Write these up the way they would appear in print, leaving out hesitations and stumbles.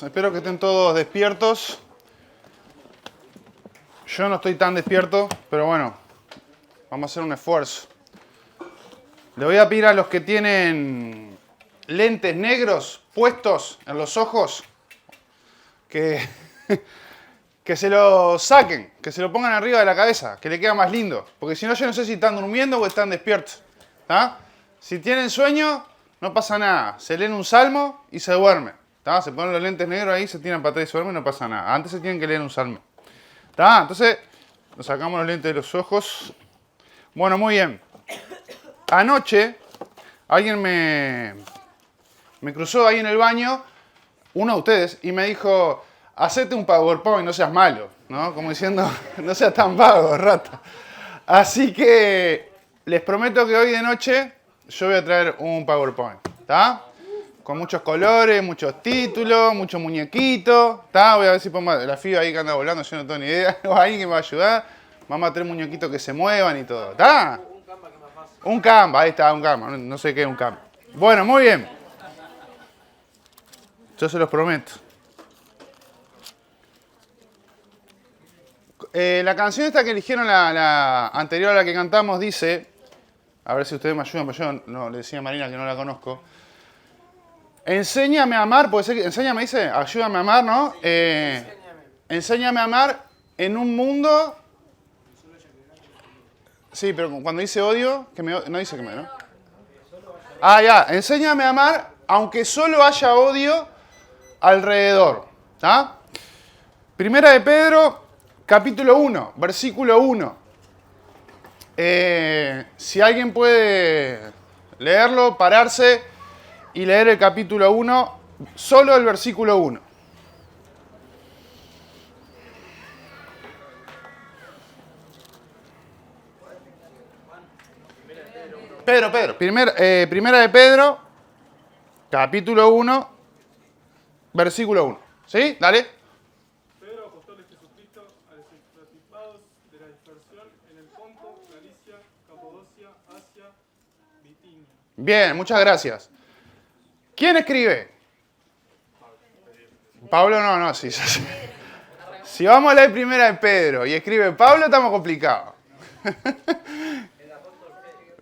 Espero que estén todos despiertos. Yo no estoy tan despierto, pero bueno, vamos a hacer un esfuerzo. Le voy a pedir a los que tienen lentes negros puestos en los ojos que se lo saquen, que se lo pongan arriba de la cabeza, que le queda más lindo. Porque si no, yo no sé si están durmiendo o están despiertos. ¿Tá? Si tienen sueño, no pasa nada. Se leen un salmo y se duermen. ¿Tá? Se ponen los lentes negros ahí, se tiran para atrás y se duermen, no pasa nada. Antes se tienen que leer un salmo. ¿Tá? Entonces, nos sacamos los lentes de los ojos. Bueno, muy bien. Anoche, alguien me cruzó ahí en el baño, uno de ustedes, y me dijo, hacete un PowerPoint, no seas malo, ¿no? Como diciendo, no seas tan vago, rata. Así que les prometo que hoy de noche yo voy a traer un PowerPoint, ¿está? Con muchos colores, muchos títulos, muchos muñequitos, ¿está? Voy a ver si pongo la FIBA ahí que anda volando, yo no tengo ni idea, o alguien que me va a ayudar. Vamos a tener muñequitos que se muevan y todo, ¿está? Un Canva, ahí está, un Canva, no sé qué es un Canva. Bueno, muy bien. Yo se los prometo. La canción esta que eligieron, la anterior a la que cantamos, dice, a ver si ustedes me ayudan, porque yo no, le decía a Marina que no la conozco. Enséñame a amar, puede ser que, enséñame, dice, ayúdame a amar, ¿no? Enséñame a amar en un mundo... Sí, pero cuando dice odio, que no dice que me, ¿no? Ah, ya, enséñame a amar, aunque solo haya odio alrededor, ¿tá? Primera de Pedro, capítulo 1, versículo 1. Si alguien puede leerlo, pararse y leer el capítulo 1, solo el versículo 1. Pedro. Primera de Pedro, capítulo 1, versículo 1. ¿Sí? Dale. Pedro, apóstol de Jesucristo, a los expatriados de la dispersión en el Ponto, Galicia, Capadocia, Asia, Bitinia. Bien, muchas gracias. ¿Quién escribe? Pablo no, sí. Si vamos a leer primera de Pedro y escribe Pablo, estamos complicados.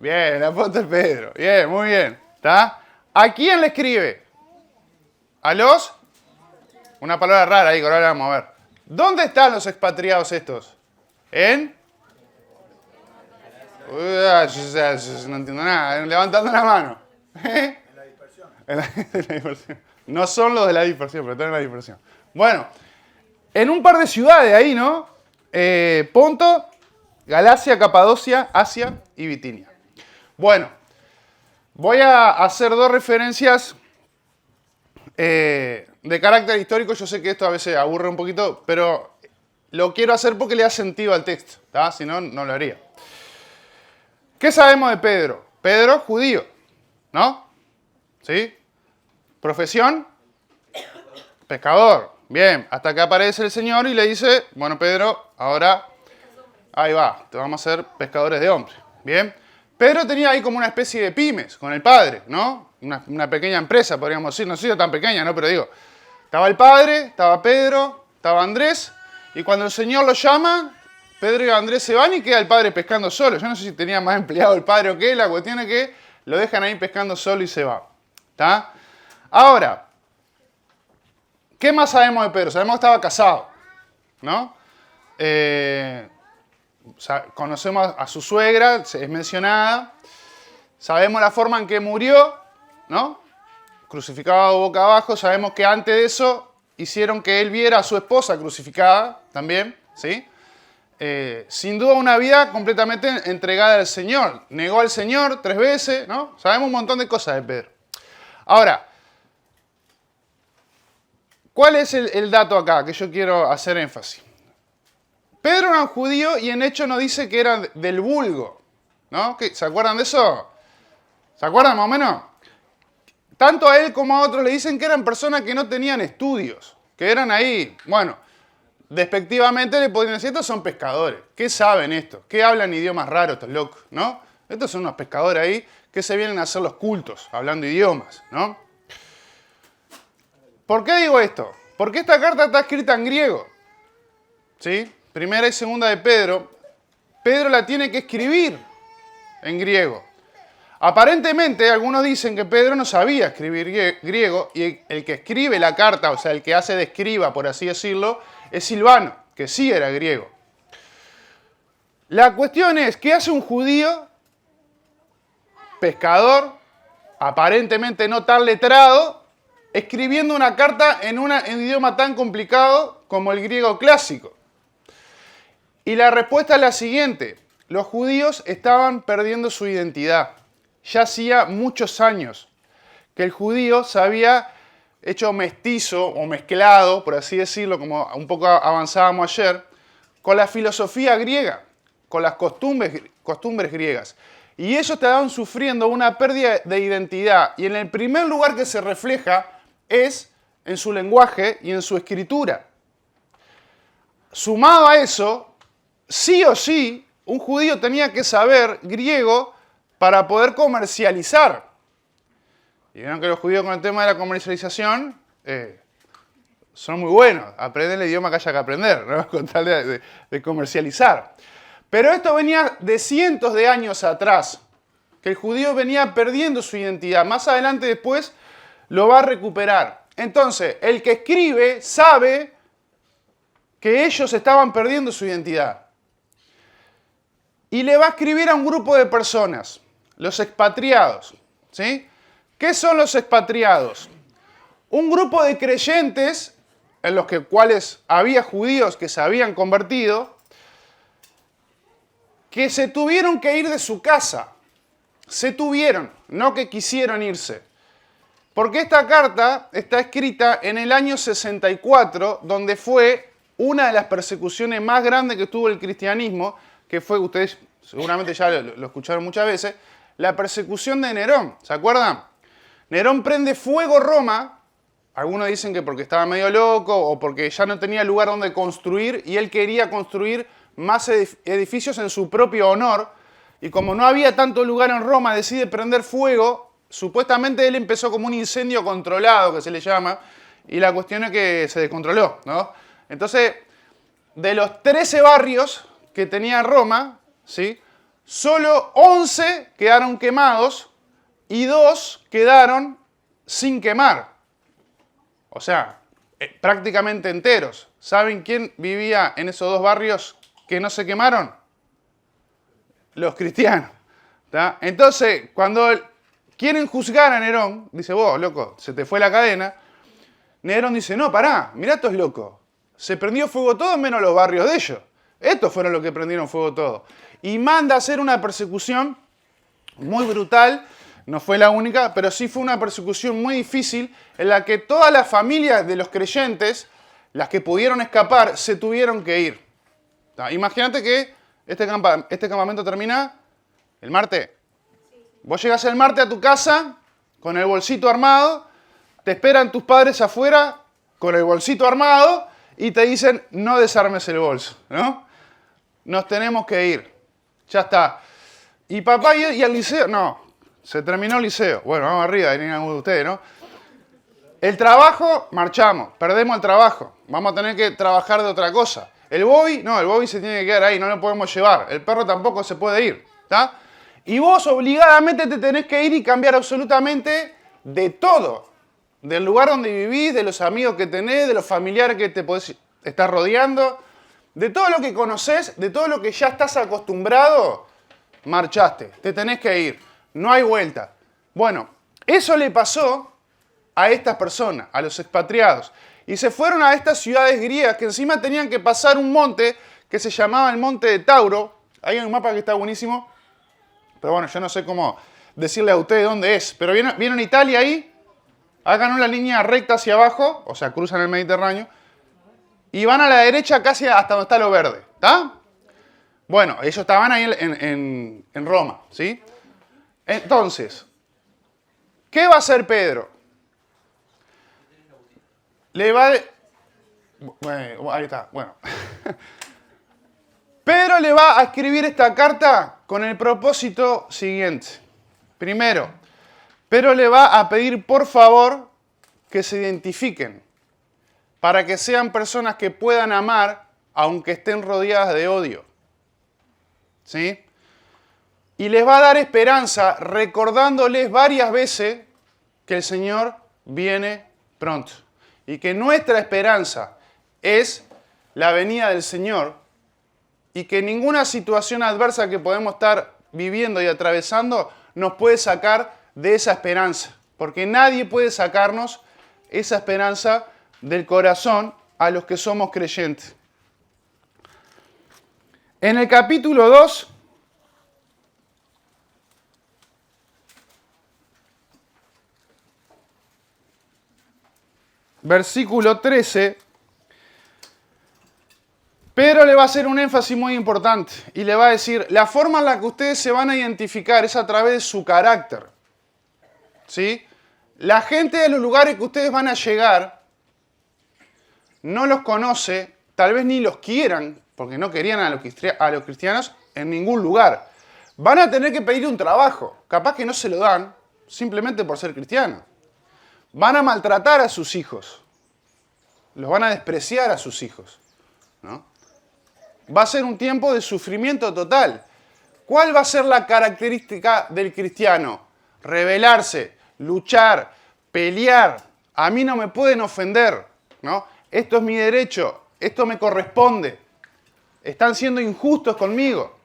Bien, el apóstol Pedro. Bien, muy bien. ¿Está? ¿A quién le escribe? ¿A los? Una palabra rara ahí, que ahora la vamos a ver. ¿Dónde están los expatriados estos? ¿En? No entiendo nada. Levantando la mano. ¿Eh? En la dispersión. No son los de la dispersión, pero están en la dispersión. Bueno, en un par de ciudades ahí, ¿no? Ponto, Galacia, Capadocia, Asia y Bitinia. Bueno, voy a hacer dos referencias de carácter histórico. Yo sé que esto a veces aburre un poquito, pero lo quiero hacer porque le da sentido al texto, ¿tá? Si no, no lo haría. ¿Qué sabemos de Pedro? Pedro, judío, ¿no? ¿Sí? Profesión, pescador. Bien, hasta que aparece el Señor y le dice, bueno, Pedro, ahora, ahí va, te vamos a hacer pescadores de hombres. Bien. Pedro tenía ahí como una especie de pymes con el padre, ¿no? Una pequeña empresa, podríamos decir. No sé si tan pequeña, ¿no? Pero digo, estaba el padre, estaba Pedro, estaba Andrés, y cuando el Señor lo llama, Pedro y Andrés se van y queda el padre pescando solo. Yo no sé si tenía más empleado el padre o qué, la cuestión es que lo dejan ahí pescando solo y se va. ¿Está? Ahora, ¿qué más sabemos de Pedro? Sabemos que estaba casado, ¿no? Conocemos a su suegra, es mencionada. Sabemos la forma en que murió, ¿no? Crucificado boca abajo. Sabemos que antes de eso hicieron que él viera a su esposa crucificada también, ¿sí? Sin duda una vida completamente entregada al Señor. Negó al Señor 3 veces, ¿no? Sabemos un montón de cosas de Pedro. Ahora, ¿cuál es el dato acá que yo quiero hacer énfasis? Pedro era un judío y en hecho nos dice que era del vulgo, ¿no? ¿Se acuerdan de eso? ¿Se acuerdan más o menos? Tanto a él como a otros le dicen que eran personas que no tenían estudios, que eran ahí, bueno, despectivamente le podrían decir, estos son pescadores, ¿qué saben esto? ¿Qué hablan idiomas raros estos locos, no? Estos son unos pescadores ahí que se vienen a hacer los cultos, hablando idiomas, ¿no? ¿Por qué digo esto? Porque esta carta está escrita en griego. ¿Sí? Primera y segunda de Pedro. Pedro la tiene que escribir en griego. Aparentemente, algunos dicen que Pedro no sabía escribir griego y el que escribe la carta, o sea, el que hace de escriba, por así decirlo, es Silvano, que sí era griego. La cuestión es, ¿qué hace un judío, pescador, aparentemente no tan letrado, escribiendo una carta en un idioma tan complicado como el griego clásico? Y la respuesta es la siguiente: los judíos estaban perdiendo su identidad. Ya hacía muchos años que el judío se había hecho mestizo o mezclado, por así decirlo, como un poco avanzábamos ayer, con la filosofía griega, con las costumbres griegas. Y ellos estaban sufriendo una pérdida de identidad. Y en el primer lugar que se refleja es en su lenguaje y en su escritura. Sumado a eso, sí o sí, un judío tenía que saber griego para poder comercializar. Y vieron que los judíos con el tema de la comercialización son muy buenos. Aprenden el idioma que haya que aprender, ¿no? Con tal de comercializar. Pero esto venía de cientos de años atrás, que el judío venía perdiendo su identidad. Más adelante después lo va a recuperar. Entonces, el que escribe sabe que ellos estaban perdiendo su identidad. Y le va a escribir a un grupo de personas, los expatriados. ¿Sí? ¿Qué son los expatriados? Un grupo de creyentes en los cuales había judíos que se habían convertido, que se tuvieron que ir de su casa. Se tuvieron, no que quisieron irse. Porque esta carta está escrita en el año 64, donde fue una de las persecuciones más grandes que tuvo el cristianismo, que fue, ustedes seguramente ya lo escucharon muchas veces, la persecución de Nerón. ¿Se acuerdan? Nerón prende fuego Roma. Algunos dicen que porque estaba medio loco o porque ya no tenía lugar donde construir y él quería construir más edificios en su propio honor. Y como no había tanto lugar en Roma, decide prender fuego. Supuestamente él empezó como un incendio controlado, que se le llama, y la cuestión es que se descontroló, ¿no? Entonces, de los 13 barrios que tenía Roma, ¿sí?, solo 11 quedaron quemados y 2 quedaron sin quemar. O sea, prácticamente enteros. ¿Saben quién vivía en esos 2 barrios que no se quemaron? Los cristianos. ¿Tá? Entonces, cuando quieren juzgar a Nerón, dice, vos, loco, se te fue la cadena. Nerón dice, no, pará, mirá estos locos. Se prendió fuego todo menos los barrios de ellos. Estos fueron los que prendieron fuego todo. Y manda a hacer una persecución muy brutal. No fue la única, pero sí fue una persecución muy difícil en la que todas las familias de los creyentes, las que pudieron escapar, se tuvieron que ir. ¿Tá? Imagínate que este campamento termina el martes. Vos llegás el martes a tu casa con el bolsito armado, te esperan tus padres afuera con el bolsito armado y te dicen, no desarmes el bolso, ¿no? Nos tenemos que ir. Ya está. ¿Y papá y al liceo? No, se terminó el liceo. Bueno, vamos arriba, vienen algunos de ustedes, ¿no? El trabajo, marchamos, perdemos el trabajo. Vamos a tener que trabajar de otra cosa. El Bobby, no, el Bobby se tiene que quedar ahí, no lo podemos llevar. El perro tampoco se puede ir, ¿está? Y vos obligadamente te tenés que ir y cambiar absolutamente de todo. Del lugar donde vivís, de los amigos que tenés, de los familiares que te podés estar rodeando, de todo lo que conocés, de todo lo que ya estás acostumbrado, marchaste, te tenés que ir. No hay vuelta. Bueno, eso le pasó a estas personas, a los expatriados. Y se fueron a estas ciudades griegas que encima tenían que pasar un monte que se llamaba el Monte de Tauro. Ahí hay un mapa que está buenísimo. Pero bueno, yo no sé cómo decirle a ustedes dónde es. Pero ¿vieron Italia ahí? Hagan una línea recta hacia abajo, o sea, cruzan el Mediterráneo. Y van a la derecha casi hasta donde está lo verde. ¿Está? Bueno, ellos estaban ahí en Roma, ¿sí? Entonces, ¿qué va a hacer Pedro? Le va a... Bueno, ahí está, bueno. Pedro le va a escribir esta carta con el propósito siguiente. Primero, Pedro le va a pedir por favor que se identifiquen, para que sean personas que puedan amar aunque estén rodeadas de odio. ¿Sí? Y les va a dar esperanza recordándoles varias veces que el Señor viene pronto. Y que nuestra esperanza es la venida del Señor y que ninguna situación adversa que podemos estar viviendo y atravesando nos puede sacar de esa esperanza. Porque nadie puede sacarnos esa esperanza del corazón a los que somos creyentes. En el capítulo 2, versículo 13, Pedro le va a hacer un énfasis muy importante y le va a decir, la forma en la que ustedes se van a identificar es a través de su carácter. ¿Sí? La gente de los lugares que ustedes van a llegar no los conoce, tal vez ni los quieran, porque no querían a los cristianos en ningún lugar. Van a tener que pedir un trabajo, capaz que no se lo dan, simplemente por ser cristianos. Van a maltratar a sus hijos, los van a despreciar a sus hijos, ¿no? Va a ser un tiempo de sufrimiento total. ¿Cuál va a ser la característica del cristiano? Rebelarse, luchar, pelear. A mí no me pueden ofender, ¿no? Esto es mi derecho, esto me corresponde. Están siendo injustos conmigo.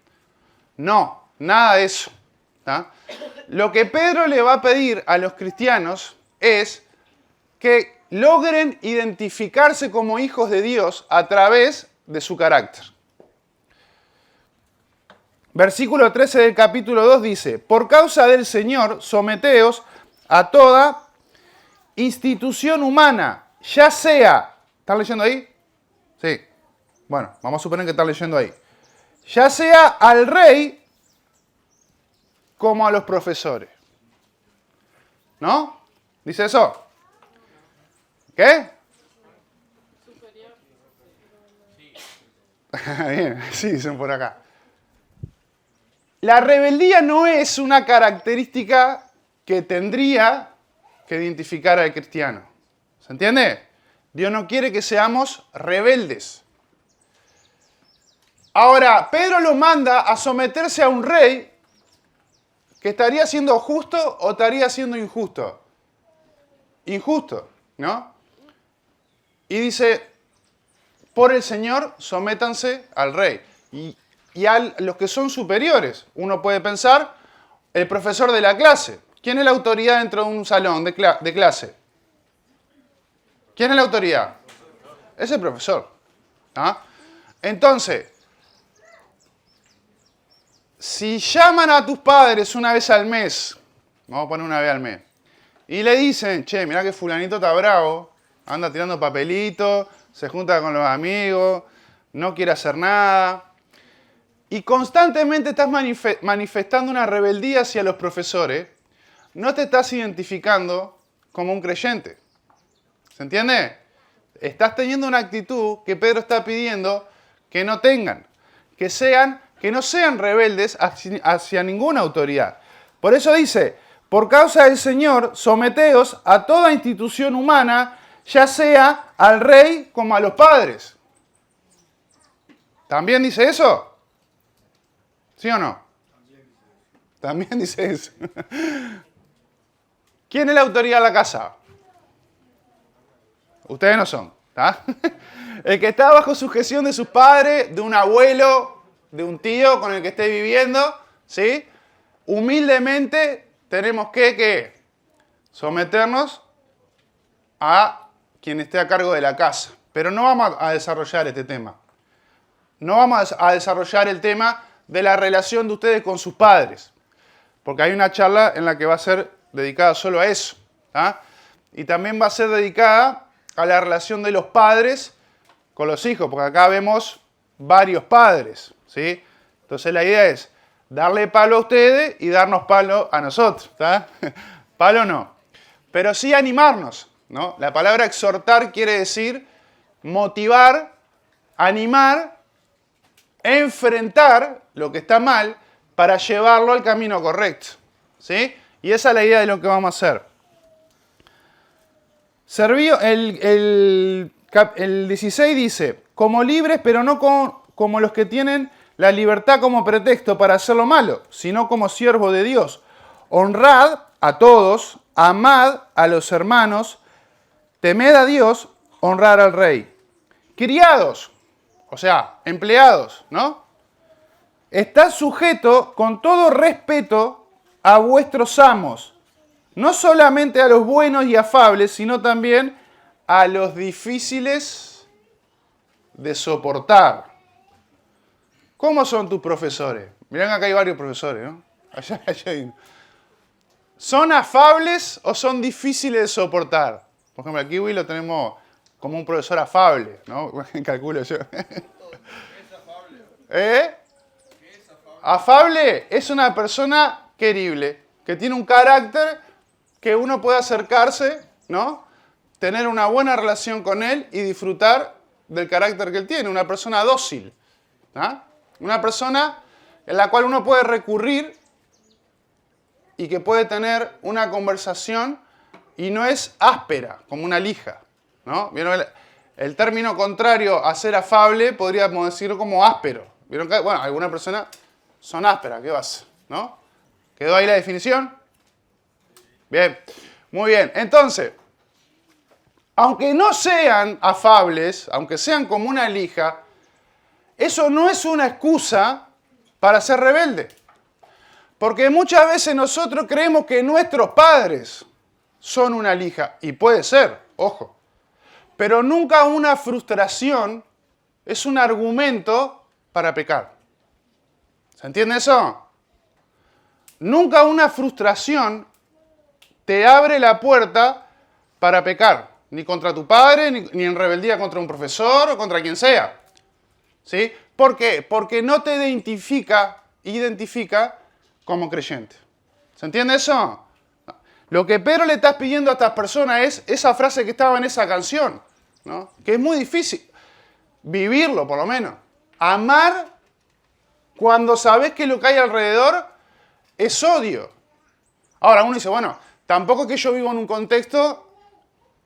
No, nada de eso, ¿tá? Lo que Pedro le va a pedir a los cristianos es que logren identificarse como hijos de Dios a través de su carácter. Versículo 13 del capítulo 2 dice, por causa del Señor, someteos a toda institución humana, ya sea, ¿están leyendo ahí? Sí. Bueno, vamos a suponer que están leyendo ahí. Ya sea al rey como a los profesores. ¿No? ¿Dice eso? ¿Qué? Bien, sí, dicen por acá. La rebeldía no es una característica que tendría que identificar al cristiano. ¿Se entiende? Dios no quiere que seamos rebeldes. Ahora, Pedro lo manda a someterse a un rey que estaría siendo justo o estaría siendo injusto. Injusto, ¿no? Y dice, por el Señor, sométanse al rey. Y a los que son superiores. Uno puede pensar, el profesor de la clase. ¿Quién es la autoridad dentro de un salón de clase? ¿Quién es la autoridad? Es el profesor. ¿Ah? Entonces, si llaman a tus padres una vez al mes, vamos a poner una vez al mes, y le dicen, che, mirá que fulanito está bravo, anda tirando papelitos, se junta con los amigos, no quiere hacer nada, y constantemente estás manifestando una rebeldía hacia los profesores, no te estás identificando como un creyente. ¿Se entiende? Estás teniendo una actitud que Pedro está pidiendo que no tengan, que no sean rebeldes hacia ninguna autoridad. Por eso dice, por causa del Señor, someteos a toda institución humana, ya sea al rey como a los padres. ¿También dice eso? ¿Sí o no? También dice eso. ¿Quién es la autoridad de la casa? Ustedes no son, ¿tá? El que está bajo sujeción de sus padres, de un abuelo, de un tío con el que esté viviendo, ¿sí? Humildemente tenemos que someternos a quien esté a cargo de la casa. Pero no vamos a desarrollar este tema. No vamos a desarrollar el tema de la relación de ustedes con sus padres. Porque hay una charla en la que va a ser dedicada solo a eso. ¿Ah? Y también va a ser dedicada a la relación de los padres con los hijos. Porque acá vemos varios padres. ¿Sí? Entonces la idea es darle palo a ustedes y darnos palo a nosotros. ¿Tá? Palo no. Pero sí animarnos, ¿no? La palabra exhortar quiere decir motivar, animar, enfrentar lo que está mal para llevarlo al camino correcto. ¿Sí? Y esa es la idea de lo que vamos a hacer. El 16 dice, como libres, pero no como los que tienen la libertad como pretexto para hacer lo malo, sino como siervos de Dios. Honrad a todos, amad a los hermanos, temed a Dios, honrar al rey. Criados, o sea, empleados, ¿no? Estad sujeto con todo respeto a vuestros amos, no solamente a los buenos y afables, sino también a los difíciles de soportar. ¿Cómo son tus profesores? Mirá que acá hay varios profesores, ¿no? Allá hay uno. ¿Son afables o son difíciles de soportar? Por ejemplo, aquí Will lo tenemos como un profesor afable, ¿no? Calculo yo. ¿Eh? Afable es una persona querible, que tiene un carácter que uno puede acercarse, ¿no? Tener una buena relación con él y disfrutar del carácter que él tiene. Una persona dócil, ¿no? Una persona en la cual uno puede recurrir y que puede tener una conversación y no es áspera, como una lija, ¿no? ¿Vieron el término contrario a ser afable podríamos decirlo como áspero? ¿Vieron que, bueno, algunas personas son ásperas, ¿qué vas? ¿No? ¿Quedó ahí la definición? Bien, muy bien. Entonces, aunque no sean afables, aunque sean como una lija, eso no es una excusa para ser rebelde. Porque muchas veces nosotros creemos que nuestros padres son una lija. Y puede ser, ojo. Pero nunca una frustración es un argumento para pecar. ¿Se entiende eso? Nunca una frustración te abre la puerta para pecar. Ni contra tu padre, ni en rebeldía contra un profesor o contra quien sea. ¿Sí? ¿Por qué? Porque no te identifica como creyente. ¿Se entiende eso? Lo que Pedro le está pidiendo a estas personas es esa frase que estaba en esa canción, ¿no? Que es muy difícil vivirlo, por lo menos. Amar cuando sabes que lo que hay alrededor es odio. Ahora uno dice, bueno, tampoco es que yo vivo en un contexto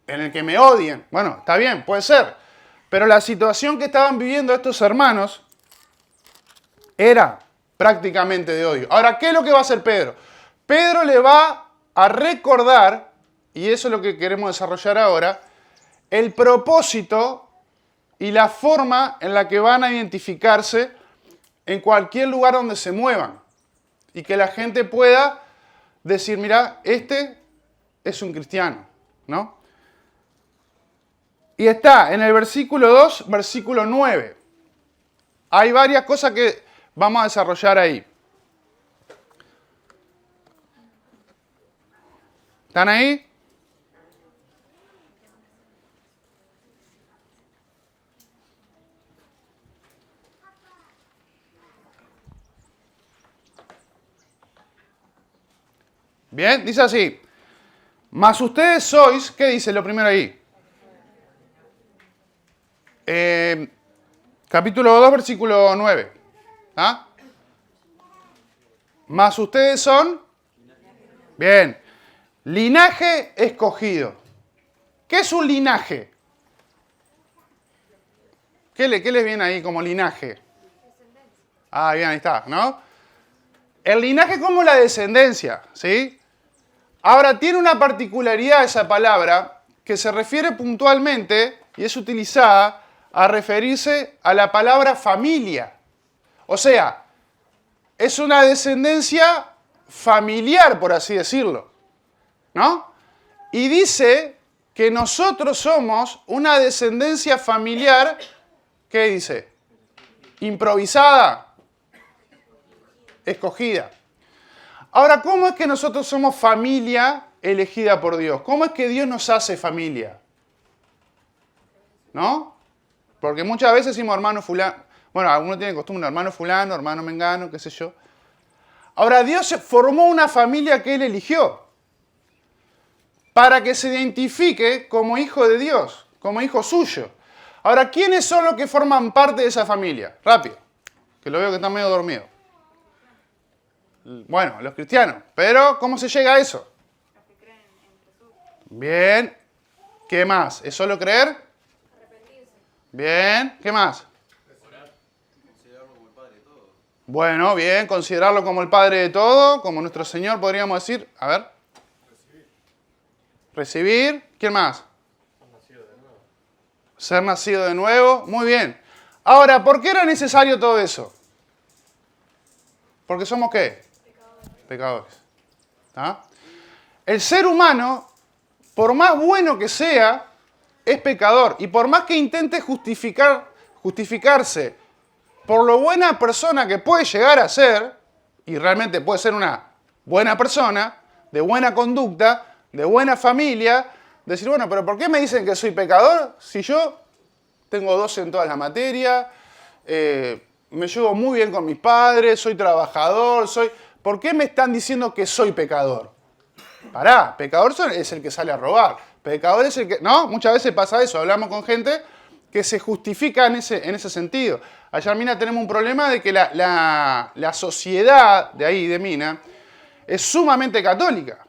en el que me odien. Bueno, está bien, puede ser. Pero la situación que estaban viviendo estos hermanos era prácticamente de odio. Ahora, ¿qué es lo que va a hacer Pedro? Pedro le va a recordar, y eso es lo que queremos desarrollar ahora, el propósito y la forma en la que van a identificarse en cualquier lugar donde se muevan. Y que la gente pueda decir, mira, este es un cristiano, ¿no? Y está en el versículo 2, versículo 9. Hay varias cosas que vamos a desarrollar ahí. ¿Están ahí? Bien, dice así. Mas ustedes sois, ¿qué dice lo primero ahí? Capítulo 2, versículo 9. ¿Ah? Mas ustedes son, bien, linaje escogido. ¿Qué es un linaje? ¿Qué les viene ahí como linaje? Ah, bien, ahí está, ¿no? El linaje es como la descendencia, ¿sí? Ahora, tiene una particularidad esa palabra que se refiere puntualmente y es utilizada a referirse a la palabra familia. O sea, es una descendencia familiar, por así decirlo, ¿no? Y dice que nosotros somos una descendencia familiar, ¿qué dice? Improvisada, escogida. Ahora, ¿cómo es que nosotros somos familia elegida por Dios? ¿Cómo es que Dios nos hace familia? ¿No? Porque muchas veces decimos hermano fulano. Bueno, algunos tienen costumbre, hermano fulano, hermano mengano, qué sé yo. Ahora, Dios formó una familia que Él eligió para que se identifique como hijo de Dios, como hijo suyo. Ahora, ¿quiénes son los que forman parte de esa familia? Rápido, que lo veo que están medio dormidos. Bueno, los cristianos. Pero, ¿cómo se llega a eso? Bien. ¿Qué más? ¿Es solo creer? Bien. ¿Qué más? Bueno, bien. Considerarlo como el Padre de todo, como nuestro Señor, podríamos decir. A ver. Recibir. ¿Quién más? Ser nacido de nuevo. Muy bien. Ahora, ¿por qué era necesario todo eso? Porque somos ¿qué? Pecadores. ¿Ah? El ser humano, por más bueno que sea, es pecador. Y por más que intente justificarse por lo buena persona que puede llegar a ser, y realmente puede ser una buena persona, de buena conducta, de buena familia, decir, bueno, pero ¿por qué me dicen que soy pecador si yo tengo 12 en todas las materias, me llevo muy bien con mis padres, soy trabajador, ¿por qué me están diciendo que soy pecador? Pará, pecador es el que sale a robar. Pecador es el que... No, muchas veces pasa eso. Hablamos con gente que se justifica en ese sentido. Allá en Mina tenemos un problema de que la sociedad de ahí, de Mina, es sumamente católica.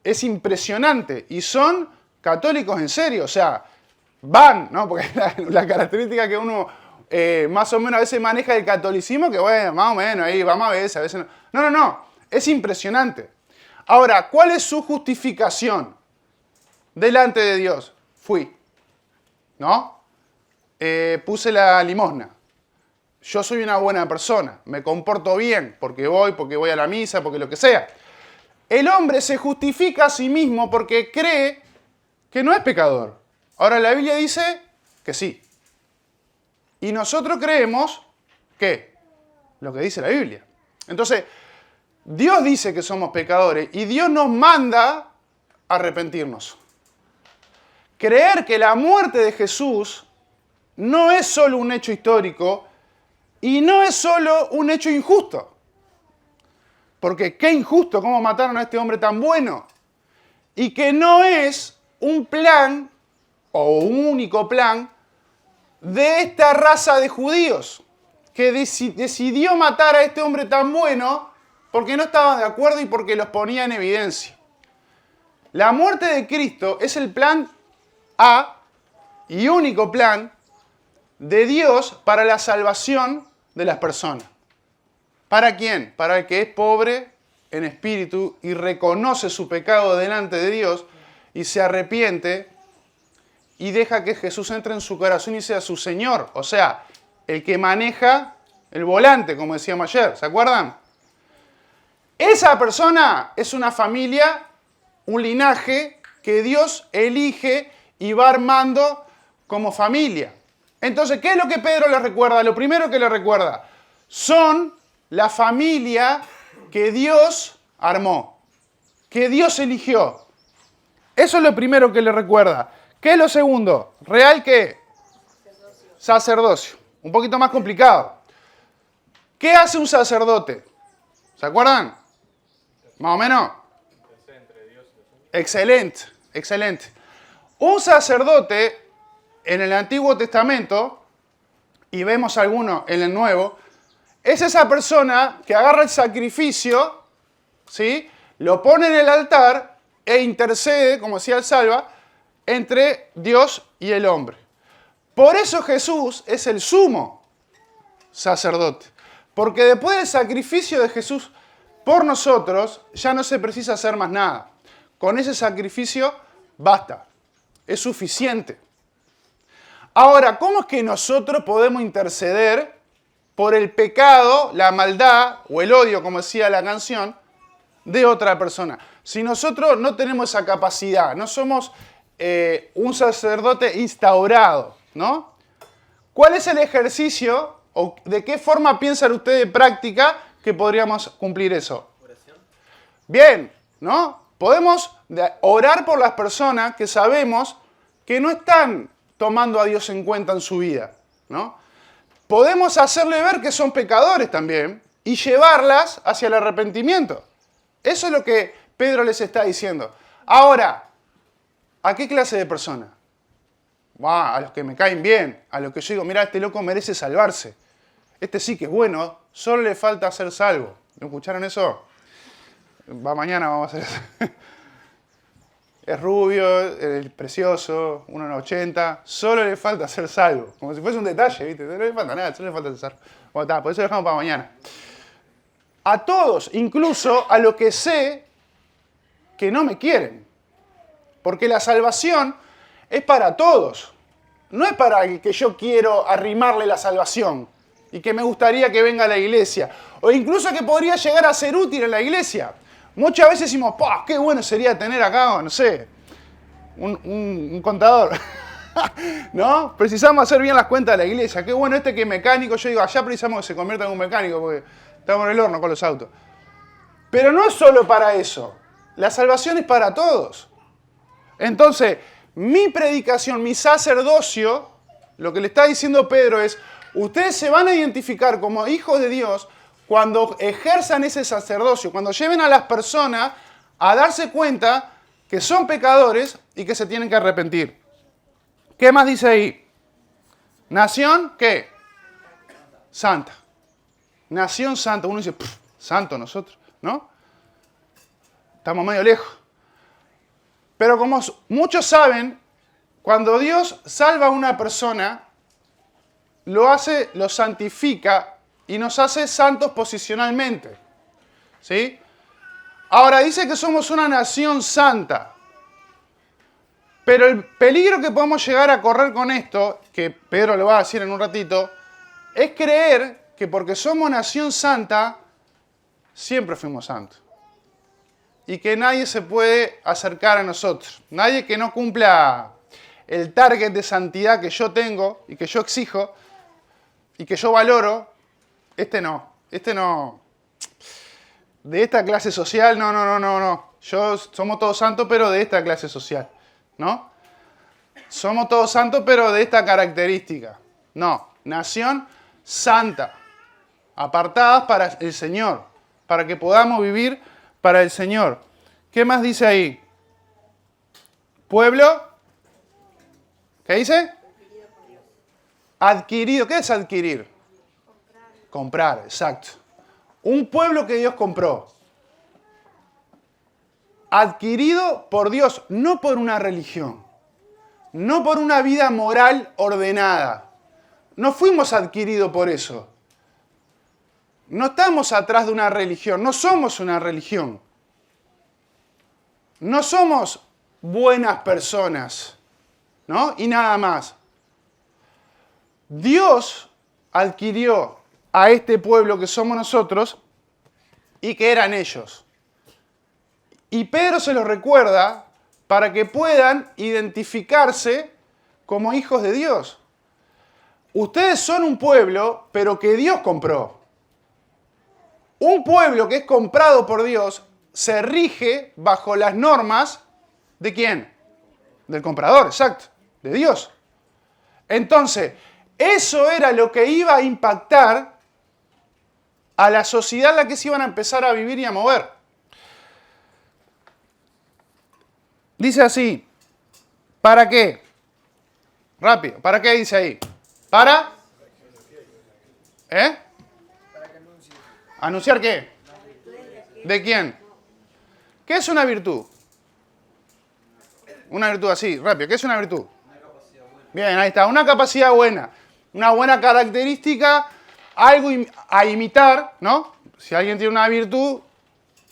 Es impresionante. Y son católicos en serio. O sea, van, ¿no? Porque la característica que uno más o menos a veces maneja del catolicismo, que bueno, más o menos, ahí vamos a veces no. No. Es impresionante. Ahora, ¿cuál es su justificación delante de Dios? Fui, ¿no? Puse la limosna. Yo soy una buena persona, me comporto bien, porque voy a la misa, porque lo que sea. El hombre se justifica a sí mismo porque cree que no es pecador. Ahora la Biblia dice que sí. Y nosotros creemos que lo que dice la Biblia. Entonces, Dios dice que somos pecadores y Dios nos manda a arrepentirnos. Creer que la muerte de Jesús no es solo un hecho histórico y no es solo un hecho injusto. Porque qué injusto cómo mataron a este hombre tan bueno. Y que no es un plan o un único plan de esta raza de judíos que decidió matar a este hombre tan bueno porque no estaban de acuerdo y porque los ponía en evidencia. La muerte de Cristo es el plan A y único plan de Dios para la salvación de las personas. ¿Para quién? Para el que es pobre en espíritu y reconoce su pecado delante de Dios y se arrepiente y deja que Jesús entre en su corazón y sea su Señor. O sea, el que maneja el volante, como decíamos ayer. ¿Se acuerdan? Esa persona es una familia, un linaje que Dios elige y va armando como familia. Entonces, ¿qué es lo que Pedro le recuerda? Lo primero que le recuerda son la familia que Dios armó, que Dios eligió. Eso es lo primero que le recuerda. ¿Qué es lo segundo? ¿Real qué? Sacerdocio. Un poquito más complicado. ¿Qué hace un sacerdote? ¿Se acuerdan? ¿Más o menos? Excelente, excelente. Un sacerdote en el Antiguo Testamento, y vemos algunos en el Nuevo, es esa persona que agarra el sacrificio, ¿sí? Lo pone en el altar e intercede, como decía el Salva, entre Dios y el hombre. Por eso Jesús es el sumo sacerdote. Porque después del sacrificio de Jesús por nosotros, ya no se precisa hacer más nada. Con ese sacrificio basta. Es suficiente. Ahora, ¿cómo es que nosotros podemos interceder por el pecado, la maldad o el odio, como decía la canción, de otra persona? Si nosotros no tenemos esa capacidad, no somos un sacerdote instaurado, ¿no? ¿Cuál es el ejercicio o de qué forma piensan ustedes de práctica que podríamos cumplir eso? Oración. Bien, ¿no? Podemos orar por las personas que sabemos que no están tomando a Dios en cuenta en su vida, ¿no? Podemos hacerle ver que son pecadores también y llevarlas hacia el arrepentimiento. Eso es lo que Pedro les está diciendo. Ahora, ¿a qué clase de persona? A los que me caen bien, a los que yo digo, mira, este loco merece salvarse. Este sí que es bueno, solo le falta ser salvo. ¿No escucharon eso? Mañana vamos a hacer eso. es rubio, es precioso, 1,80, solo le falta ser salvo. Como si fuese un detalle, ¿viste? No le falta nada, solo le falta ser salvo. Bueno, está, por eso lo dejamos para mañana. A todos, incluso a los que sé que no me quieren. Porque la salvación es para todos. No es para el que yo quiero arrimarle la salvación y que me gustaría que venga a la iglesia. O incluso que podría llegar a ser útil en la iglesia. Muchas veces decimos, ¡pah! Qué bueno sería tener acá, no sé, un contador. ¿No? Precisamos hacer bien las cuentas de la iglesia. Qué bueno que es mecánico. Yo digo, allá precisamos que se convierta en un mecánico porque estamos en el horno con los autos. Pero no es solo para eso. La salvación es para todos. Entonces, mi predicación, mi sacerdocio, lo que le está diciendo Pedro es, ustedes se van a identificar como hijos de Dios cuando ejerzan ese sacerdocio, cuando lleven a las personas a darse cuenta que son pecadores y que se tienen que arrepentir. ¿Qué más dice ahí? Nación, ¿qué? Santa. Nación santa. Uno dice, santo nosotros, ¿no? Estamos medio lejos. Pero como muchos saben, cuando Dios salva a una persona, lo santifica y nos hace santos posicionalmente. ¿Sí? Ahora dice que somos una nación santa. Pero el peligro que podemos llegar a correr con esto, que Pedro lo va a decir en un ratito, es creer que porque somos nación santa, siempre fuimos santos. Y que nadie se puede acercar a nosotros. Nadie que no cumpla el target de santidad que yo tengo y que yo exijo y que yo valoro, este no. De esta clase social, no. Somos todos santos, pero de esta clase social, ¿no? Somos todos santos, pero de esta característica. No, nación santa, apartadas para el Señor, para que podamos vivir para el Señor. ¿Qué más dice ahí? Pueblo. ¿Qué dice? Adquirido. ¿Qué es adquirir? Comprar, exacto. Un pueblo que Dios compró. Adquirido por Dios, no por una religión. No por una vida moral ordenada. No fuimos adquiridos por eso. No estamos atrás de una religión. No somos una religión. No somos buenas personas, ¿no? Y nada más. Dios adquirió a este pueblo que somos nosotros y que eran ellos. Y Pedro se los recuerda para que puedan identificarse como hijos de Dios. Ustedes son un pueblo, pero que Dios compró. Un pueblo que es comprado por Dios se rige bajo las normas ¿de quién? Del comprador, exacto, de Dios. Entonces, eso era lo que iba a impactar a la sociedad en la que se iban a empezar a vivir y a mover. Dice así, ¿para qué? Rápido, ¿para qué dice ahí? ¿Para? ¿Eh? ¿Anunciar qué? ¿De quién? ¿Qué es una virtud? Una virtud así, rápido. ¿Qué es una virtud? Bien, ahí está. Una capacidad buena. Una buena característica, algo a imitar, ¿no? Si alguien tiene una virtud,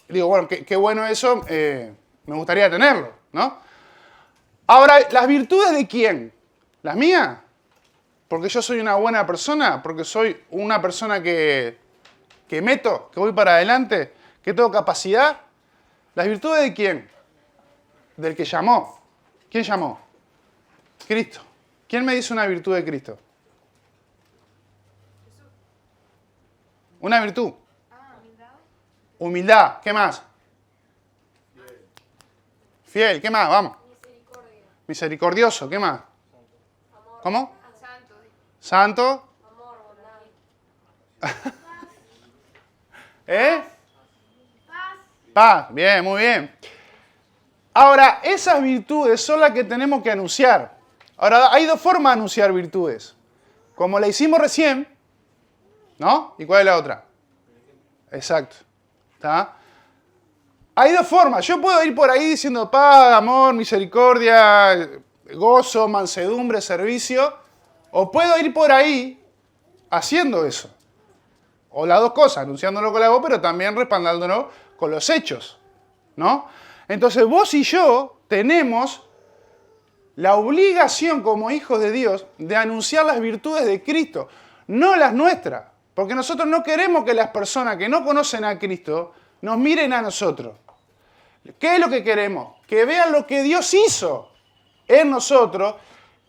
digo, bueno, qué bueno eso, me gustaría tenerlo, ¿no? Ahora, ¿las virtudes de quién? ¿Las mías? ¿Porque yo soy una buena persona? ¿Porque soy una persona que meto, que voy para adelante, que tengo capacidad? ¿Las virtudes de quién? Del que llamó. ¿Quién llamó? Cristo. ¿Quién me dice una virtud de Cristo? Una virtud. Humildad. ¿Qué más? Fiel. ¿Qué más? Vamos. Misericordioso. ¿Qué más? ¿Cómo? Santo. ¿Eh? Paz. Bien, muy bien. Ahora, esas virtudes son las que tenemos que anunciar. Ahora, hay dos formas de anunciar virtudes. Como la hicimos recién, ¿no? ¿Y cuál es la otra? Exacto. ¿Está? Hay dos formas. Yo puedo ir por ahí diciendo paz, amor, misericordia, gozo, mansedumbre, servicio. O puedo ir por ahí haciendo eso. O las dos cosas, anunciándolo con la voz, pero también respaldándolo con los hechos, ¿no? Entonces vos y yo tenemos la obligación como hijos de Dios de anunciar las virtudes de Cristo, no las nuestras. Porque nosotros no queremos que las personas que no conocen a Cristo nos miren a nosotros. ¿Qué es lo que queremos? Que vean lo que Dios hizo en nosotros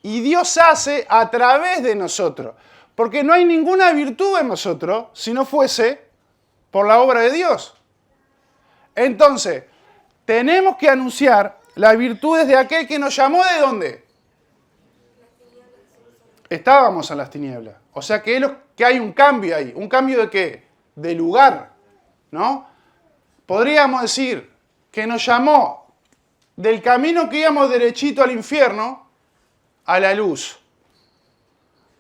y Dios hace a través de nosotros. Porque no hay ninguna virtud en nosotros si no fuese por la obra de Dios. Entonces, tenemos que anunciar las virtudes de aquel que nos llamó ¿de dónde? Estábamos en las tinieblas. O sea que hay un cambio ahí. ¿Un cambio de qué? De lugar, ¿no? Podríamos decir que nos llamó del camino que íbamos derechito al infierno a la luz.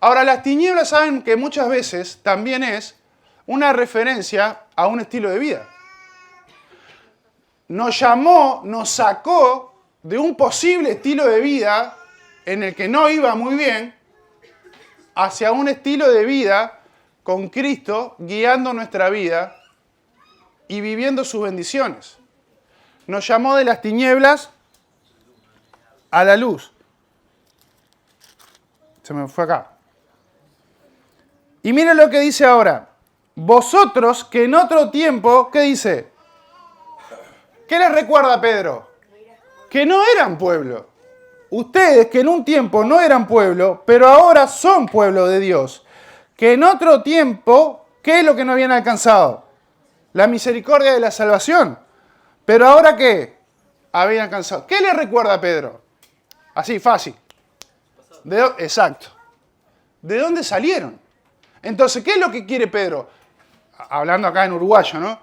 Ahora, las tinieblas saben que muchas veces también es una referencia a un estilo de vida. Nos llamó, nos sacó de un posible estilo de vida en el que no iba muy bien, hacia un estilo de vida con Cristo guiando nuestra vida y viviendo sus bendiciones. Nos llamó de las tinieblas a la luz. Se me fue acá. Y miren lo que dice ahora. Vosotros que en otro tiempo, ¿qué dice? ¿Qué les recuerda Pedro? Que no eran pueblo. Ustedes que en un tiempo no eran pueblo, pero ahora son pueblo de Dios. Que en otro tiempo, ¿qué es lo que no habían alcanzado? La misericordia de la salvación. Pero ahora ¿qué? Habían alcanzado. ¿Qué les recuerda a Pedro? Así, fácil. Exacto. ¿De dónde salieron? Entonces, ¿qué es lo que quiere Pedro? Hablando acá en uruguayo, ¿no?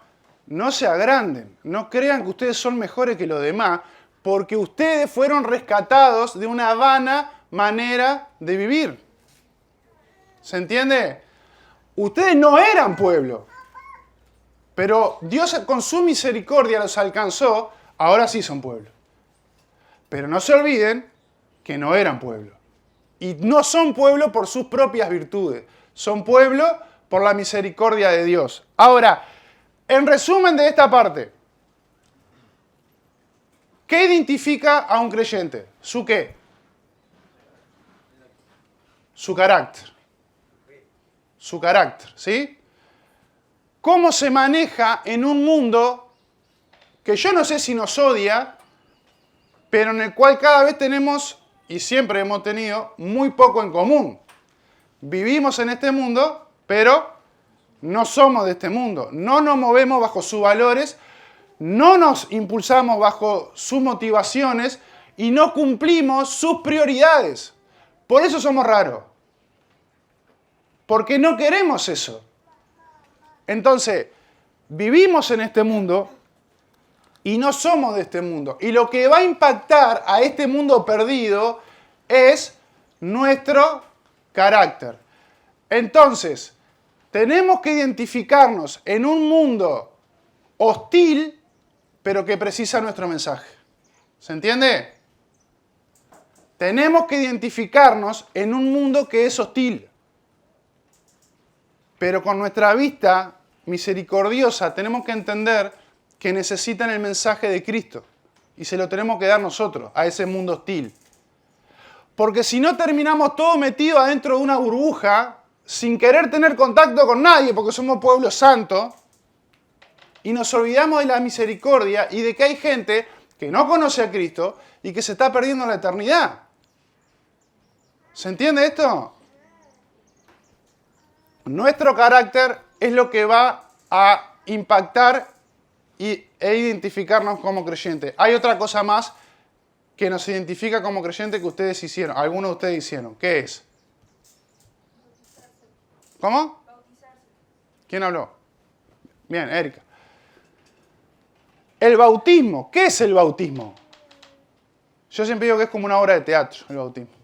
No se agranden. No crean que ustedes son mejores que los demás, porque ustedes fueron rescatados de una vana manera de vivir. ¿Se entiende? Ustedes no eran pueblo, pero Dios con su misericordia los alcanzó, ahora sí son pueblo. Pero no se olviden que no eran pueblo. Y no son pueblo por sus propias virtudes, son pueblo por la misericordia de Dios. Ahora, en resumen de esta parte, ¿qué identifica a un creyente? ¿Su qué? Su carácter. Su carácter, ¿sí? ¿Cómo se maneja en un mundo que yo no sé si nos odia, pero en el cual cada vez tenemos, y siempre hemos tenido, muy poco en común? Vivimos en este mundo, pero no somos de este mundo. No nos movemos bajo sus valores, no nos impulsamos bajo sus motivaciones y no cumplimos sus prioridades. Por eso somos raros. Porque no queremos eso. Entonces, vivimos en este mundo y no somos de este mundo. Y lo que va a impactar a este mundo perdido es nuestro carácter. Entonces, tenemos que identificarnos en un mundo hostil, pero que precisa nuestro mensaje. ¿Se entiende? Tenemos que identificarnos en un mundo que es hostil, pero con nuestra vista misericordiosa tenemos que entender que necesitan el mensaje de Cristo y se lo tenemos que dar nosotros a ese mundo hostil. Porque si no terminamos todos metidos adentro de una burbuja sin querer tener contacto con nadie porque somos pueblo santo y nos olvidamos de la misericordia y de que hay gente que no conoce a Cristo y que se está perdiendo la eternidad. ¿Se entiende esto? Nuestro carácter es lo que va a impactar e identificarnos como creyentes. Hay otra cosa más que nos identifica como creyentes que ustedes hicieron, algunos de ustedes hicieron. ¿Qué es? ¿Cómo? ¿Quién habló? Bien, Erika. El bautismo. ¿Qué es el bautismo? Yo siempre digo que es como una obra de teatro, el bautismo.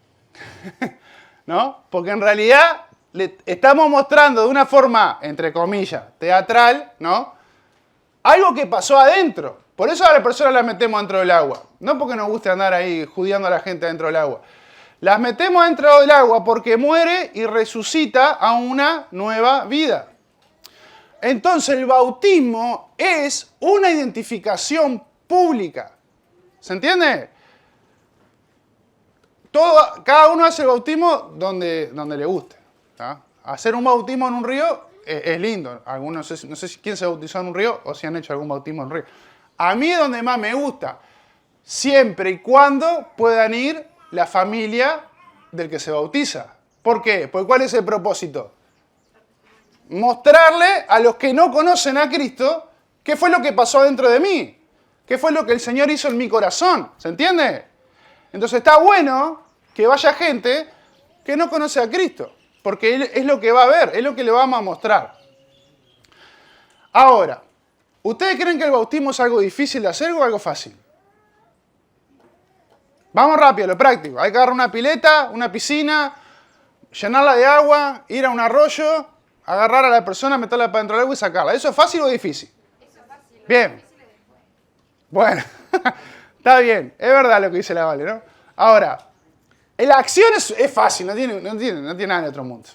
¿No? Porque en realidad le estamos mostrando de una forma, entre comillas, teatral, ¿no? Algo que pasó adentro. Por eso a las personas las metemos dentro del agua. No porque nos guste andar ahí judiando a la gente dentro del agua. Las metemos dentro del agua porque muere y resucita a una nueva vida. Entonces el bautismo es una identificación pública. ¿Se entiende? Cada uno hace el bautismo donde le guste. ¿Tá? Hacer un bautismo en un río es lindo. Algunos, no sé si quién se bautizó en un río o si han hecho algún bautismo en un río. A mí es donde más me gusta. Siempre y cuando puedan ir la familia del que se bautiza. ¿Por qué? Porque ¿cuál es el propósito? Mostrarle a los que no conocen a Cristo qué fue lo que pasó dentro de mí. Qué fue lo que el Señor hizo en mi corazón. ¿Se entiende? Entonces está bueno que vaya gente que no conoce a Cristo. Porque Él es lo que va a ver, es lo que le vamos a mostrar. Ahora, ¿ustedes creen que el bautismo es algo difícil de hacer o algo fácil? Vamos rápido, lo práctico. Hay que agarrar una pileta, una piscina, llenarla de agua, ir a un arroyo, agarrar a la persona, meterla para dentro del agua y sacarla. ¿Eso es fácil o difícil? Eso es fácil. Bien. Bueno, está bien. Es verdad lo que dice la Vale, ¿no? Ahora, la acción es fácil, no tiene nada de otro mundo.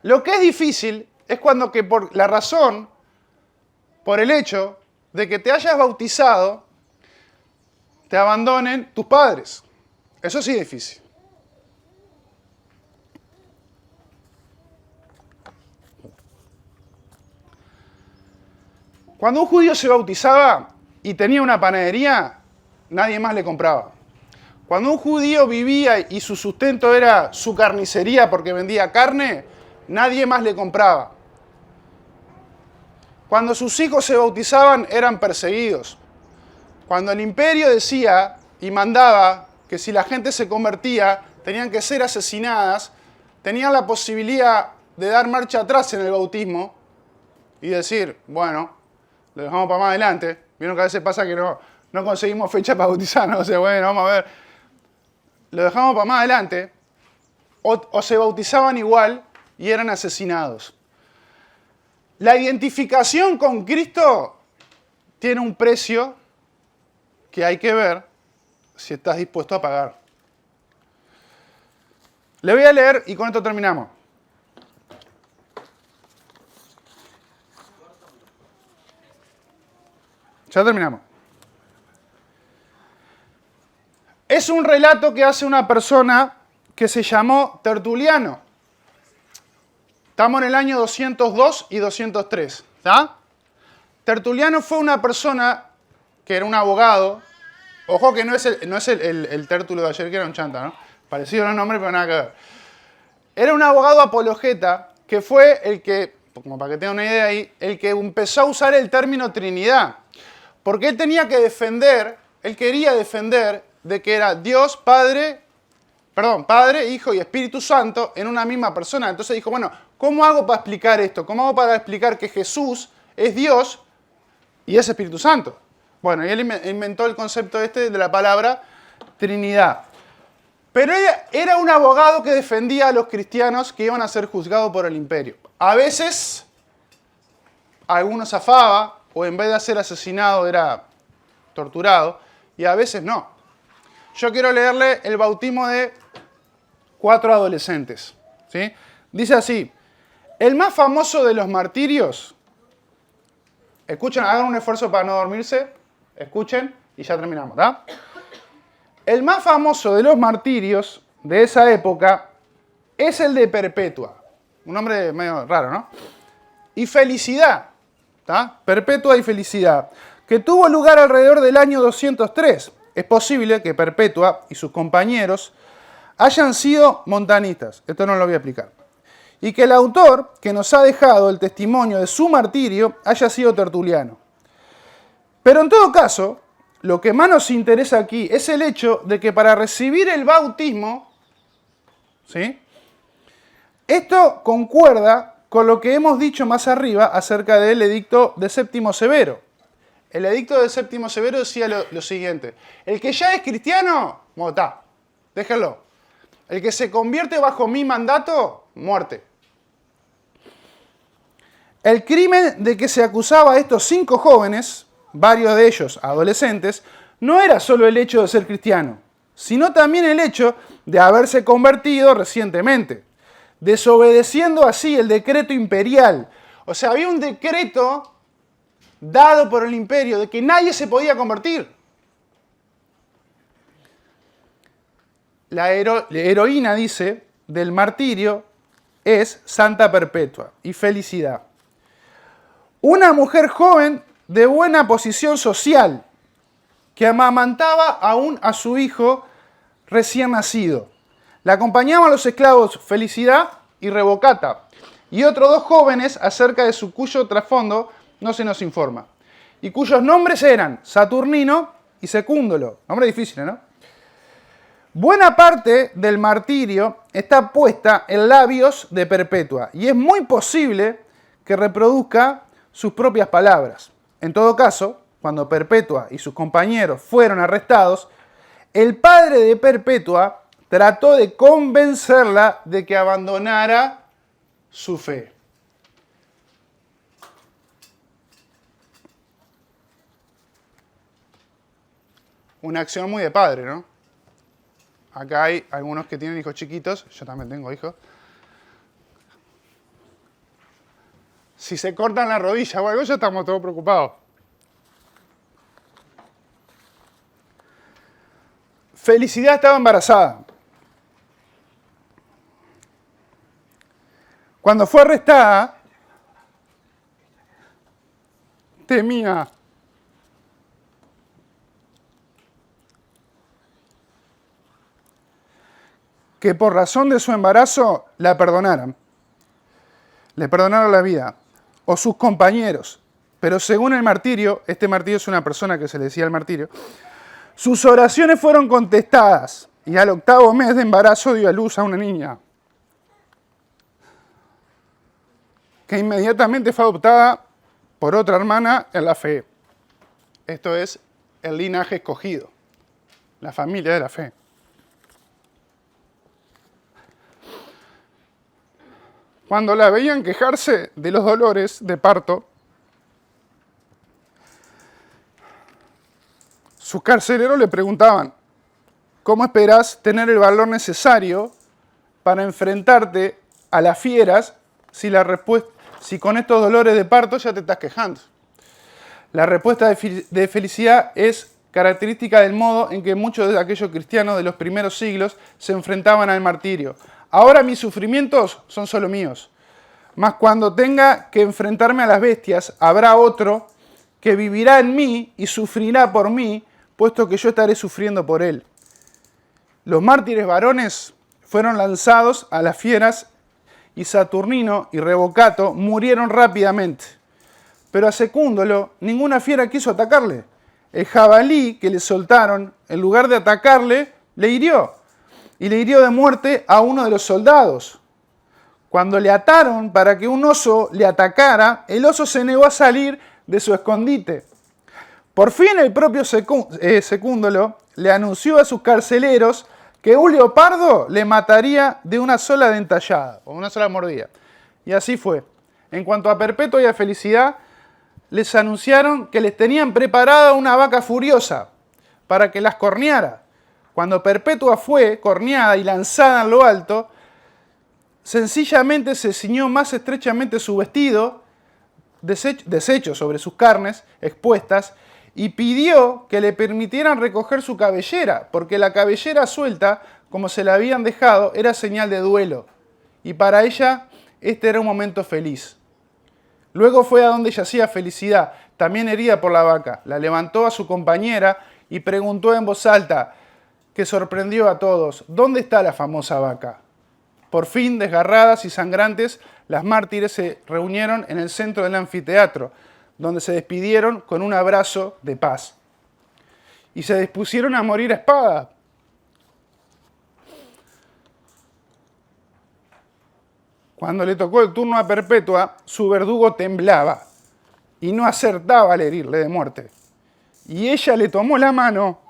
Lo que es difícil es cuando que por la razón, por el hecho de que te hayas bautizado, te abandonen tus padres. Eso sí es difícil. Cuando un judío se bautizaba y tenía una panadería, nadie más le compraba. Cuando un judío vivía y su sustento era su carnicería porque vendía carne, nadie más le compraba. Cuando sus hijos se bautizaban, eran perseguidos. Cuando el imperio decía y mandaba que si la gente se convertía, tenían que ser asesinadas, tenían la posibilidad de dar marcha atrás en el bautismo y decir, bueno, lo dejamos para más adelante. Vieron que a veces pasa que no conseguimos fecha para bautizarnos, o sea, bueno, vamos a ver. Lo dejamos para más adelante, o se bautizaban igual y eran asesinados. La identificación con Cristo tiene un precio que hay que ver si estás dispuesto a pagar. Le voy a leer y con esto terminamos. Ya terminamos. Es un relato que hace una persona que se llamó Tertuliano. Estamos en el año 202 y 203. ¿Está? Tertuliano fue una persona que era un abogado. Ojo que no es el Tértulo de ayer, que era un chanta, ¿no? Parecido los nombres, pero nada que ver. Era un abogado apologeta que fue el que, como para que tengan una idea ahí, el que empezó a usar el término Trinidad. Porque él tenía que defender, él quería defender de que era Dios, Padre, Hijo y Espíritu Santo en una misma persona. Entonces dijo, bueno, ¿cómo hago para explicar esto? ¿Cómo hago para explicar que Jesús es Dios y es Espíritu Santo? Bueno, y él inventó el concepto de la palabra Trinidad. Pero él era un abogado que defendía a los cristianos que iban a ser juzgados por el imperio. A veces, algunos zafaba, o en vez de ser asesinado era torturado, y a veces no. Yo quiero leerle el bautismo de 4 adolescentes. ¿Sí? Dice así, el más famoso de los martirios, escuchen, hagan un esfuerzo para no dormirse, escuchen y ya terminamos, ¿tá? El más famoso de los martirios de esa época es el de Perpetua. Un nombre medio raro, ¿no? Y Felicidad, ¿tá? Perpetua y Felicidad, que tuvo lugar alrededor del año 203. Es posible que Perpetua y sus compañeros hayan sido montanistas. Esto no lo voy a explicar. Y que el autor que nos ha dejado el testimonio de su martirio haya sido Tertuliano. Pero en todo caso, lo que más nos interesa aquí es el hecho de que para recibir el bautismo, ¿sí? Esto concuerda con lo que hemos dicho más arriba acerca del edicto de Séptimo Severo. El edicto de Séptimo Severo decía lo siguiente. El que ya es cristiano, está, déjenlo. El que se convierte bajo mi mandato, muerte. El crimen de que se acusaba a estos 5 jóvenes varios de ellos adolescentes, no era solo el hecho de ser cristiano, sino también el hecho de haberse convertido recientemente, desobedeciendo así el decreto imperial. O sea, había un decreto dado por el imperio de que nadie se podía convertir. La heroína, dice, del martirio es Santa Perpetua y felicidad. Una mujer joven de buena posición social que amamantaba aún a su hijo recién nacido. La acompañaban los esclavos Felicidad y Revocata y otros dos jóvenes acerca de su cuyo trasfondo no se nos informa, y cuyos nombres eran Saturnino y Secúndolo. Nombre difícil, ¿no? Buena parte del martirio está puesta en labios de Perpetua y es muy posible que reproduzca sus propias palabras. En todo caso, cuando Perpetua y sus compañeros fueron arrestados, el padre de Perpetua trató de convencerla de que abandonara su fe. Una acción muy de padre, ¿no? Acá hay algunos que tienen hijos chiquitos, yo también tengo hijos. Si se cortan la rodilla o algo, ya estamos todos preocupados. Felicidad estaba embarazada. Cuando fue arrestada, temía que por razón de su embarazo la perdonaran. Le perdonaron la vida. O sus compañeros. Pero según el martirio, este martirio es una persona que se le decía el martirio, sus oraciones fueron contestadas y al 8º mes de embarazo dio a luz a una niña que inmediatamente fue adoptada por otra hermana en la fe. Esto es el linaje escogido, la familia de la fe. Cuando la veían quejarse de los dolores de parto, sus carceleros le preguntaban, ¿cómo esperás tener el valor necesario para enfrentarte a las fieras si con estos dolores de parto ya te estás quejando? La respuesta de Felicidad es característica del modo en que muchos de aquellos cristianos de los primeros siglos se enfrentaban al martirio. Ahora mis sufrimientos son solo míos, mas cuando tenga que enfrentarme a las bestias, habrá otro que vivirá en mí y sufrirá por mí, puesto que yo estaré sufriendo por él. Los mártires varones fueron lanzados a las fieras y Saturnino y Revocato murieron rápidamente. Pero a Secúndolo ninguna fiera quiso atacarle. El jabalí que le soltaron, en lugar de atacarle, le hirió. Y le hirió de muerte a uno de los soldados. Cuando le ataron para que un oso le atacara, el oso se negó a salir de su escondite. Por fin el propio Secúndolo le anunció a sus carceleros que un leopardo le mataría de una sola dentellada, o una sola mordida. Y así fue. En cuanto a Perpetua y a Felicidad, les anunciaron que les tenían preparada una vaca furiosa para que las corneara. Cuando Perpetua fue corneada y lanzada en lo alto, sencillamente se ciñó más estrechamente su vestido, deshecho sobre sus carnes expuestas, y pidió que le permitieran recoger su cabellera, porque la cabellera suelta, como se la habían dejado, era señal de duelo, y para ella este era un momento feliz. Luego fue a donde yacía Felicidad, también herida por la vaca, la levantó a su compañera y preguntó en voz alta, que sorprendió a todos, ¿dónde está la famosa vaca? Por fin, desgarradas y sangrantes, las mártires se reunieron en el centro del anfiteatro, donde se despidieron con un abrazo de paz. Y se dispusieron a morir a espada. Cuando le tocó el turno a Perpetua, su verdugo temblaba y no acertaba al herirle de muerte. Y ella le tomó la mano,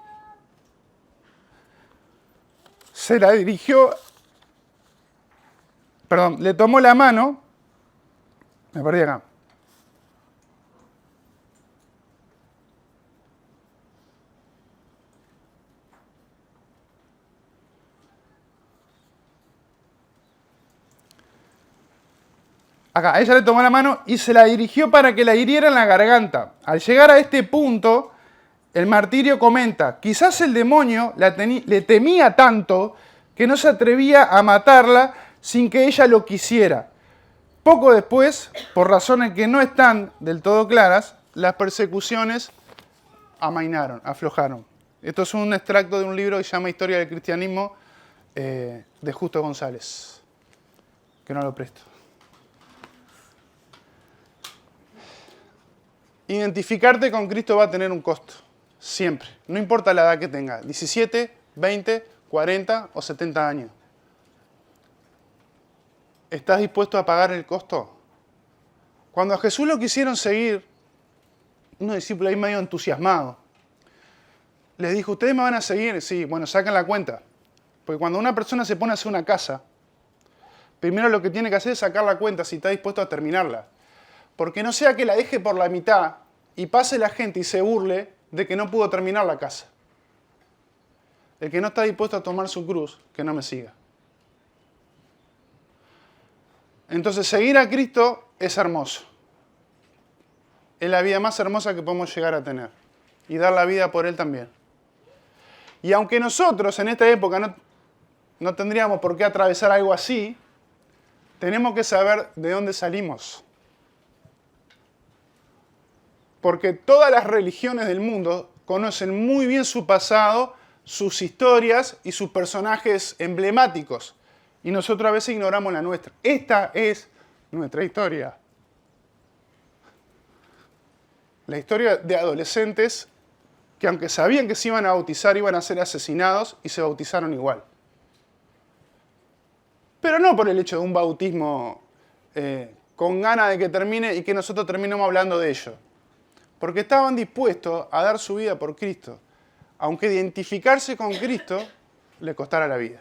se la dirigió, le tomó la mano, me perdí acá. acá, ella le tomó la mano y se la dirigió para que la hiriera en la garganta. Al llegar a este punto, el martirio comenta, quizás el demonio le temía tanto que no se atrevía a matarla sin que ella lo quisiera. Poco después, por razones que no están del todo claras, las persecuciones amainaron, aflojaron. Esto es un extracto de un libro que se llama Historia del Cristianismo, de Justo González, que no lo presto. Identificarte con Cristo va a tener un costo, siempre. No importa la edad que tenga, 17, 20, 40 o 70 años. ¿Estás dispuesto a pagar el costo? Cuando a Jesús lo quisieron seguir, unos discípulos ahí medio entusiasmados, les dijo, ¿ustedes me van a seguir? Sí, bueno, saquen la cuenta. Porque cuando una persona se pone a hacer una casa, primero lo que tiene que hacer es sacar la cuenta si está dispuesto a terminarla. Porque no sea que la deje por la mitad y pase la gente y se burle de que no pudo terminar la casa. El que no está dispuesto a tomar su cruz, que no me siga. Entonces, seguir a Cristo es hermoso. Es la vida más hermosa que podemos llegar a tener. Y dar la vida por Él también. Y aunque nosotros en esta época no tendríamos por qué atravesar algo así, tenemos que saber de dónde salimos. Porque todas las religiones del mundo conocen muy bien su pasado, sus historias y sus personajes emblemáticos. Y nosotros a veces ignoramos la nuestra. Esta es nuestra historia. La historia de adolescentes que aunque sabían que se iban a bautizar, iban a ser asesinados y se bautizaron igual. Pero no por el hecho de un bautismo con ganas de que termine y que nosotros terminemos hablando de ello. Porque estaban dispuestos a dar su vida por Cristo, aunque identificarse con Cristo le costara la vida.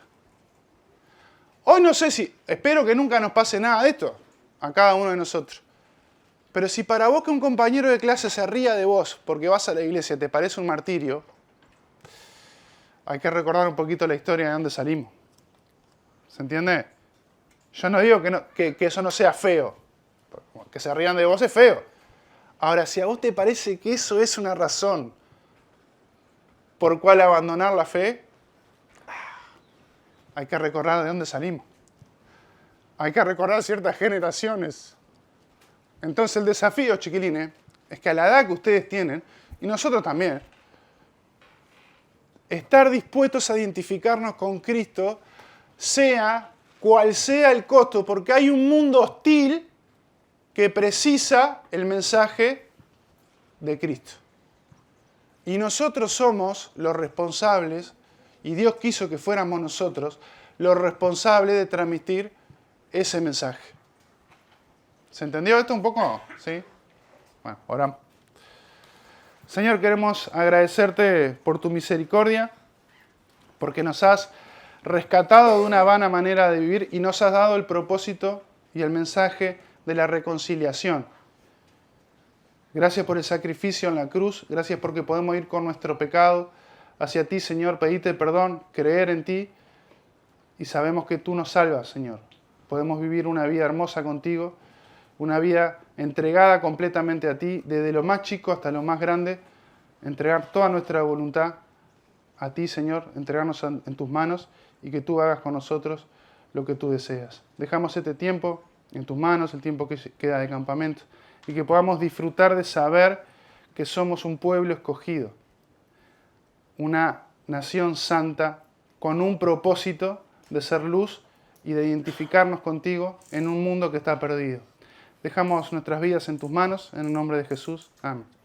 Hoy no sé si, espero que nunca nos pase nada de esto, a cada uno de nosotros. Pero si para vos que un compañero de clase se ría de vos porque vas a la iglesia te parece un martirio, hay que recordar un poquito la historia de dónde salimos. ¿Se entiende? Yo no digo que eso no sea feo. Que se rían de vos es feo. Ahora, si a vos te parece que eso es una razón por cual abandonar la fe, hay que recordar de dónde salimos. Hay que recordar ciertas generaciones. Entonces el desafío, chiquilines, es que a la edad que ustedes tienen, y nosotros también, estar dispuestos a identificarnos con Cristo, sea cual sea el costo, porque hay un mundo hostil que precisa el mensaje de Cristo. Y nosotros somos los responsables, y Dios quiso que fuéramos nosotros, los responsables de transmitir ese mensaje. ¿Se entendió esto un poco? ¿Sí? Bueno, oramos. Señor, queremos agradecerte por tu misericordia, porque nos has rescatado de una vana manera de vivir y nos has dado el propósito y el mensaje de la reconciliación. Gracias por el sacrificio en la cruz, gracias porque podemos ir con nuestro pecado hacia ti, Señor, pedirte perdón, creer en ti y sabemos que tú nos salvas, Señor. Podemos vivir una vida hermosa contigo, una vida entregada completamente a ti, desde lo más chico hasta lo más grande, entregar toda nuestra voluntad a ti, Señor, entregarnos en tus manos y que tú hagas con nosotros lo que tú deseas. Dejamos este tiempo en tus manos, el tiempo que queda de campamento, y que podamos disfrutar de saber que somos un pueblo escogido, una nación santa con un propósito de ser luz y de identificarnos contigo en un mundo que está perdido. Dejamos nuestras vidas en tus manos, en el nombre de Jesús. Amén.